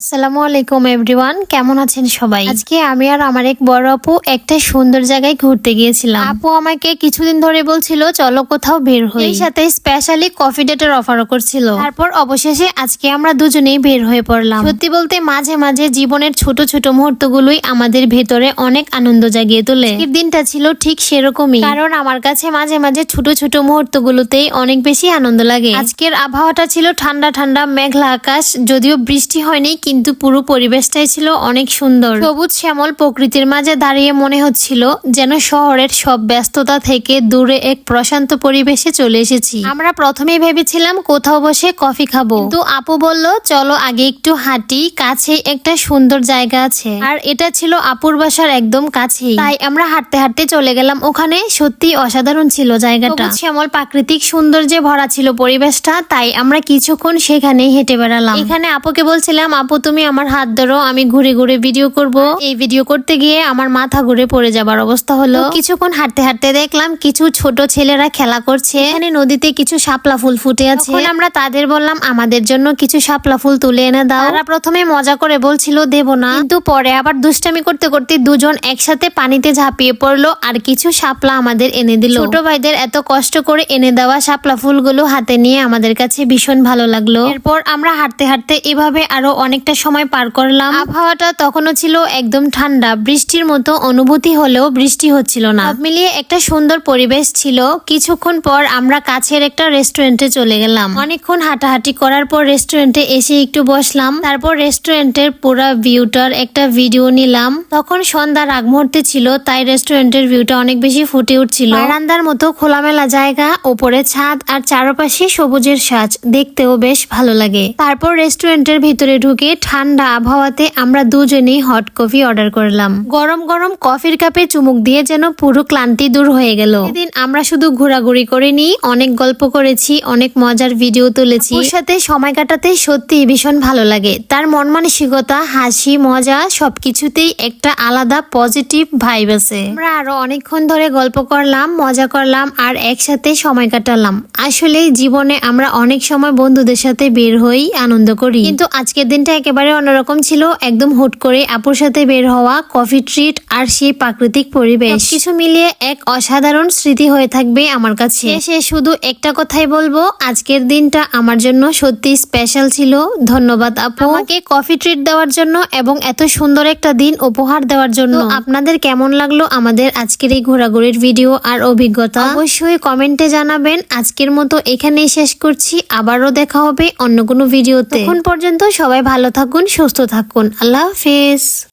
আসসালামু আলাইকুম এভরিওয়ান, কেমন আছেন সবাই? আজকে আমি আর আমার এক বড় আপু একটা সুন্দর জায়গায় ঘুরতে গিয়েছিলাম। আপু আমাকে কিছুদিন ধরে বলছিল চলো কোথাও বের হই, এই সাথে স্পেশালি কফি ডেটের অফারও করছিল। তারপর অবশেষে আজকে আমরা দুজনেই বের হয়ে পড়লাম। সত্যি বলতে মাঝে মাঝে জীবনের ছোট ছোট মুহূর্তগুলোই আমাদের ভেতরে অনেক আনন্দ জাগিয়ে তোলে। এই দিনটা ছিল ঠিক সেরকমই, কারণ আমার কাছে মাঝে মাঝে ছোট ছোট মুহূর্তগুলোতেই অনেক বেশি আনন্দ লাগে। আজকের আবহাওয়াটা ছিল ঠান্ডা ঠান্ডা, মেঘলা আকাশ, যদিও বৃষ্টি হয়নি কিন্তু পুরো পরিবেশটাই ছিল অনেক সুন্দর। সবুজ শ্যামল প্রকৃতির মাঝে দাঁড়িয়ে মনে হচ্ছিল যেন শহরের সব ব্যস্ততা থেকে দূরে এক প্রশান্ত পরিবেশে চলে এসেছি। আমরা প্রথমেই ভেবেছিলাম কোথাও বসে কফি খাবো, কিন্তু আপু বলল চলো আগে একটু হাঁটি, কাছে একটা সুন্দর জায়গা আছে। আর এটা ছিল আপুর বাসার একদম কাছেই, তাই আমরা হাঁটতে হাঁটতে চলে গেলাম ওখানে। সত্যি অসাধারণ ছিল জায়গাটা, সবুজ শ্যামল প্রাকৃতিক সৌন্দর্যে ভরা ছিল পরিবেশটা, তাই আমরা কিছুক্ষণ সেখানেই হেঁটে বেড়ালাম। এখানে আপুকে বলছিলাম আপু তুমি আমার হাত ধরো, আমি ঘুরে ঘুরে ভিডিও করব। এই ভিডিও করতে গিয়ে আমার মাথা ঘুরে পড়ে যাবার অবস্থা হলো। কিছুক্ষণ হাঁটতে হাঁটতে দেখলাম কিছু ছোট ছেলেরা খেলা করছে। এখানে নদীতে কিছু শাপলা ফুল ফুটে আছে। আমরা তাদের বললাম আমাদের জন্য কিছু শাপলা ফুল তুলে এনে দাও। তারা প্রথমে মজা করে বলছিল দেব না, কিন্তু পরে আবার দুষ্টামি করতে করতে দুজন একসাথে পানিতে ঝাঁপিয়ে পড়লো আর কিছু শাপলা আমাদের এনে দিল। ছোট ভাইদের এত কষ্ট করে এনে দেওয়া শাপলা ফুলগুলো হাতে নিয়ে আমাদের কাছে ভীষণ ভালো লাগলো। এরপর আমরা হাঁটতে হাঁটতে এভাবে আরো অনেকটা সময় পার করলাম। আবহাওয়াটা তখনও ছিল একদম ঠান্ডা, বৃষ্টির মতো অনুভূতি হলেও বৃষ্টি হচ্ছিল না। সব মিলিয়ে একটা সুন্দর পরিবেশ ছিল। কিছুক্ষণ পর আমরা কাছের একটা রেস্টুরেন্টে চলে গেলাম। অনেকক্ষণ হাঁটাহাঁটি করার পর রেস্টুরেন্টে এসে একটু বসলাম। তারপর রেস্টুরেন্টের পুরো ভিউটার একটা ভিডিও নিলাম। তখন সন্ধ্যার আগ মুহূর্তে ছিল, তাই রেস্টুরেন্টের ভিউটা অনেক বেশি ফুটে উঠছিল। বারান্দার মতো খোলামেলা জায়গা, ওপরে ছাদ আর চারপাশে সবুজের সাজ, দেখতেও বেশ ভালো লাগে। তারপর রেস্টুরেন্টের ভিতরে ঢুকে ঠান্ডা আবহাওয়াতে আমরা দুজনেই হট কফি অর্ডার করলাম। গরম গরম কফির কাপে চুমুক দিয়ে যেন পুরো ক্লান্তি দূর হয়ে গেল। সেদিন আমরা শুধু ঘোরাঘুরি করিনি, অনেক গল্প করেছি, অনেক মজার ভিডিও তুলেছি। ওর সাথে সময় কাটাতে সত্যি ভীষণ ভালো লাগে। তার মন মানসিকতা, হাসি, মজা সবকিছুতেই একটা আলাদা পজিটিভ ভাইব আছে। আমরা আরো অনেকক্ষণ ধরে গল্প করলাম, মজা করলাম আর একসাথে সময় কাটালাম। আসলে জীবনে আমরা অনেক সময় বন্ধুদের সাথে বের হই, আনন্দ করি, কিন্তু আজকের দিনটা একেবারে অন্যরকম ছিল। একদম হুট করে আপুর সাথে বের হওয়া, কফি ট্রিট আর সেই প্রাকৃতিক পরিবেশ, কিছু মিলিয়ে এক অসাধারণ স্মৃতি হয়ে থাকবে আমার কাছে। সে শুধু একটা কথাই বলবো, আজকের দিনটা আমার জন্য সত্যি স্পেশাল ছিল। ধন্যবাদ আপু আমাকে কফি ট্রিট দেওয়ার জন্য এবং এত সুন্দর একটা দিন উপহার দেওয়ার জন্য। আপনাদের কেমন লাগলো আমাদের আজকের এই ঘোরাঘুরির ভিডিও আর অভিজ্ঞতা অবশ্যই কমেন্টে জানাবেন। আজকের মতো এখানেই শেষ করছি, আবারও দেখা হবে অন্য কোনো ভিডিওতে। তখন পর্যন্ত সবাই ভালো থাকুন, সুস্থ থাকুন। আল্লাহ হাফেজ।